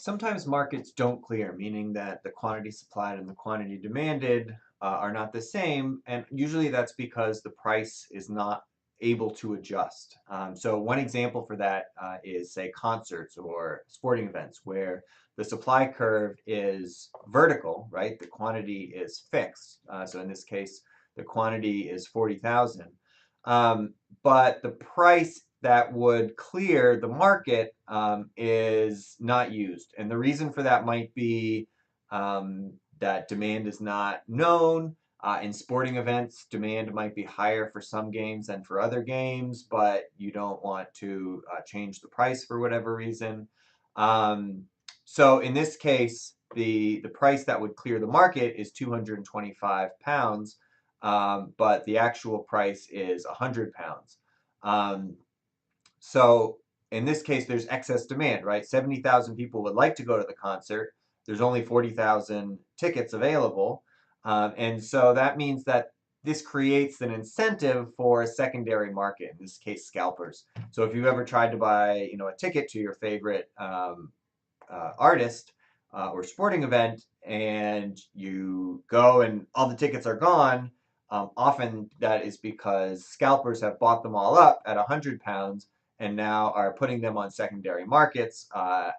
Sometimes markets don't clear, meaning that the quantity supplied and the quantity demanded are not the same, and usually that's because the price is not able to adjust. So one example for that is, say, concerts or sporting events, where the supply curve is vertical, right? The quantity is fixed. So in this case, the quantity is 40,000. Um, but the price that would clear the market is not used. And the reason for that might be that demand is not known. In sporting events, demand might be higher for some games than for other games, but you don't want to change the price for whatever reason. Um, so in this case, the price that would clear the market is 225 pounds, but the actual price is 100 pounds. Um, so in this case, there's excess demand, right? 70,000 people would like to go to the concert. There's only 40,000 tickets available. And so that means that this creates an incentive for a secondary market, in this case, scalpers. So if you've ever tried to buy, a ticket to your favorite artist or sporting event, and you go and all the tickets are gone, often that is because scalpers have bought them all up at 100 pounds and now are putting them on secondary markets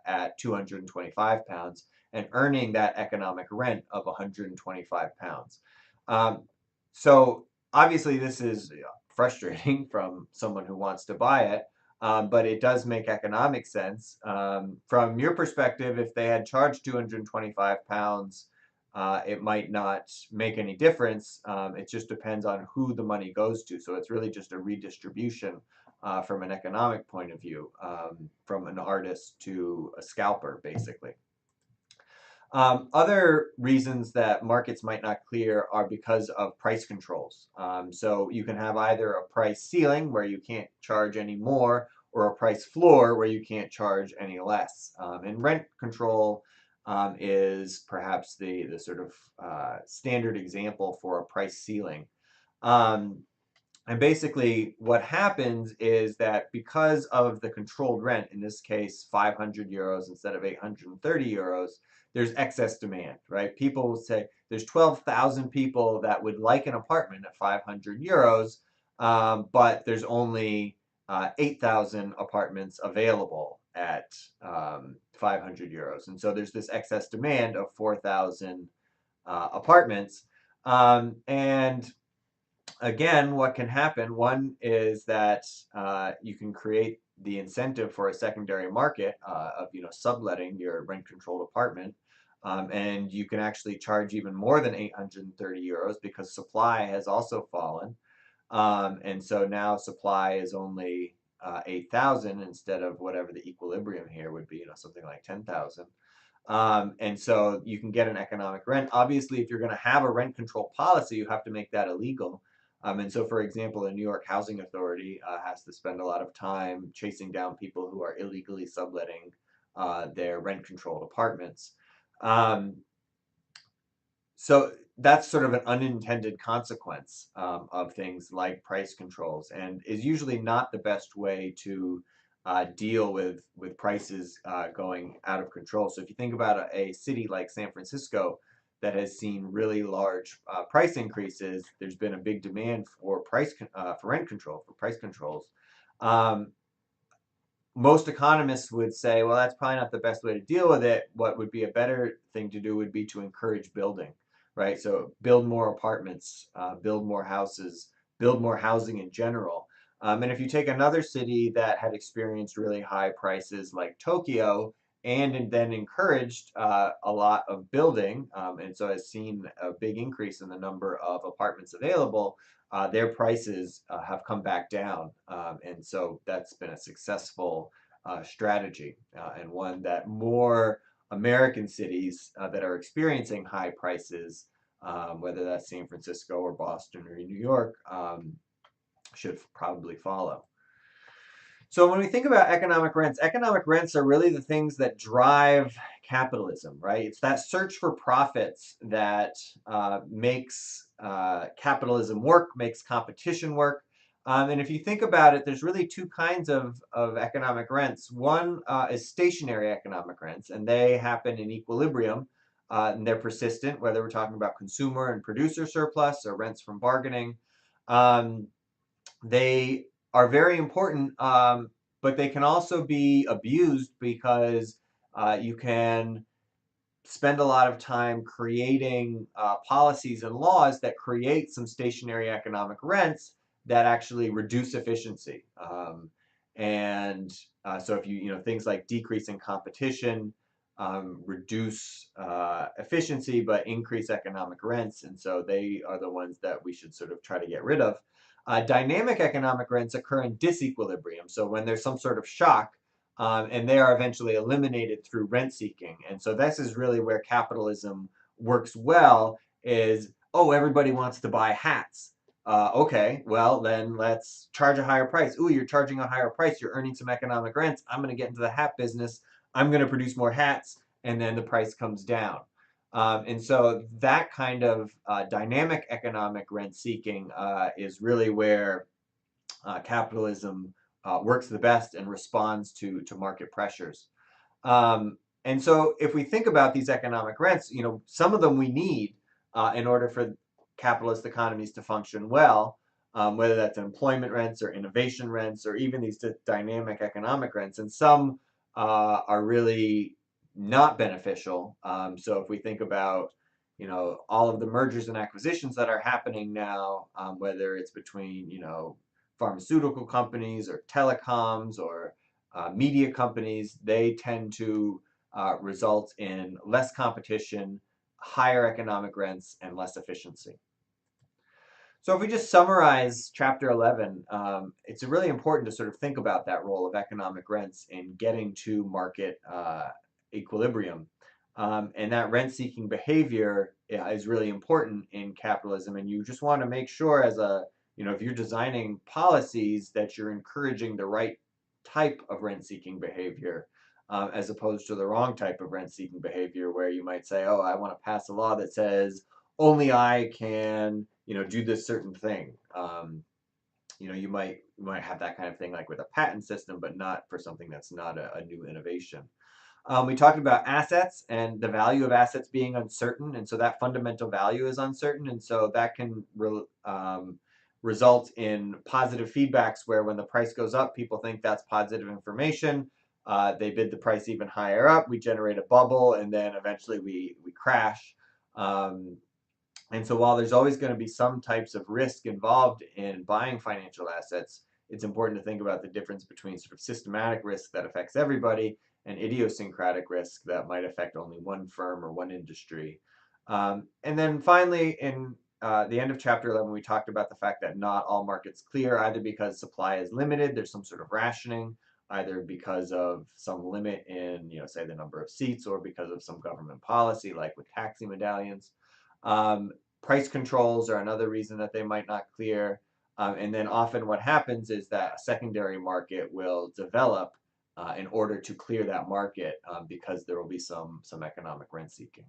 at 225 pounds and earning that economic rent of 125 pounds. Um, so obviously this is frustrating from someone who wants to buy it, but it does make economic sense. From your perspective, if they had charged 225 pounds, it might not make any difference. It just depends on who the money goes to. So it's really just a redistribution from an economic point of view, from an artist to a scalper, basically. Other reasons that markets might not clear are because of price controls. So you can have either a price ceiling where you can't charge any more, or a price floor where you can't charge any less. And rent control is perhaps the sort of standard example for a price ceiling. Um, and basically, what happens is that because of the controlled rent, in this case, 500 euros instead of 830 euros, there's excess demand, right? People will say there's 12,000 people that would like an apartment at 500 euros, but there's only 8,000 apartments available at 500 euros. And so there's this excess demand of 4,000 apartments. And again, what can happen, one is that you can create the incentive for a secondary market of subletting your rent controlled apartment. And you can actually charge even more than 830 euros because supply has also fallen. And so now supply is only 8,000 instead of whatever the equilibrium here would be, something like 10,000. And so you can get an economic rent. Obviously, if you're going to have a rent control policy, you have to make that illegal. And so, for example, the New York Housing Authority has to spend a lot of time chasing down people who are illegally subletting their rent-controlled apartments. Um, so that's sort of an unintended consequence of things like price controls, and is usually not the best way to deal with prices going out of control. So if you think about a city like San Francisco that has seen really large price increases, there's been a big demand for for rent control, for price controls. Um, Most economists would say, well, that's probably not the best way to deal with it. What would be a better thing to do would be to encourage building, right? So build more apartments, build more houses, build more housing in general. And if you take another city that had experienced really high prices like Tokyo, and then encouraged a lot of building, and so has seen a big increase in the number of apartments available, their prices have come back down. And so that's been a successful strategy, and one that more American cities that are experiencing high prices, whether that's San Francisco or Boston or New York, should probably follow. So when we think about economic rents are really the things that drive capitalism, right? It's that search for profits that makes capitalism work, makes competition work. And if you think about it, there's really two kinds of economic rents. One is stationary economic rents, and they happen in equilibrium, and they're persistent, whether we're talking about consumer and producer surplus or rents from bargaining. Um, they are very important, but they can also be abused because you can spend a lot of time creating policies and laws that create some stationary economic rents that actually reduce efficiency. And so if things like decreasing competition reduce efficiency but increase economic rents, and so they are the ones that we should sort of try to get rid of. Dynamic economic rents occur in disequilibrium. So when there's some sort of shock, and they are eventually eliminated through rent seeking. And so this is really where capitalism works well is, oh, everybody wants to buy hats. Okay, well, then let's charge a higher price. Ooh, you're charging a higher price. You're earning some economic rents. I'm going to get into the hat business. I'm going to produce more hats. And then the price comes down. And so that kind of dynamic economic rent seeking is really where capitalism works the best and responds to market pressures. And so if we think about these economic rents, some of them we need in order for capitalist economies to function well, whether that's employment rents or innovation rents or even these dynamic economic rents. And some are really not beneficial. So if we think about all of the mergers and acquisitions that are happening now, whether it's between pharmaceutical companies or telecoms or media companies, they tend to result in less competition, higher economic rents, and less efficiency. So if we just summarize Chapter 11, it's really important to sort of think about that role of economic rents in getting to market equilibrium. And that rent-seeking behavior is really important in capitalism. And you just want to make sure if you're designing policies that you're encouraging the right type of rent-seeking behavior, as opposed to the wrong type of rent-seeking behavior where you might say, oh, I want to pass a law that says only I can do this certain thing. You might have that kind of thing like with a patent system, but not for something that's not a new innovation. We talked about assets and the value of assets being uncertain, and so that fundamental value is uncertain, and so that can result in positive feedbacks where when the price goes up, people think that's positive information. They bid the price even higher up. We generate a bubble, and then eventually we crash. And so while there's always going to be some types of risk involved in buying financial assets, it's important to think about the difference between sort of systematic risk that affects everybody and idiosyncratic risk that might affect only one firm or one industry. And then finally, in the end of Chapter 11, we talked about the fact that not all markets clear, either because supply is limited, there's some sort of rationing, either because of some limit in, say the number of seats, or because of some government policy, like with taxi medallions. Price controls are another reason that they might not clear. And then often what happens is that a secondary market will develop in order to clear that market because there will be some economic rent seeking.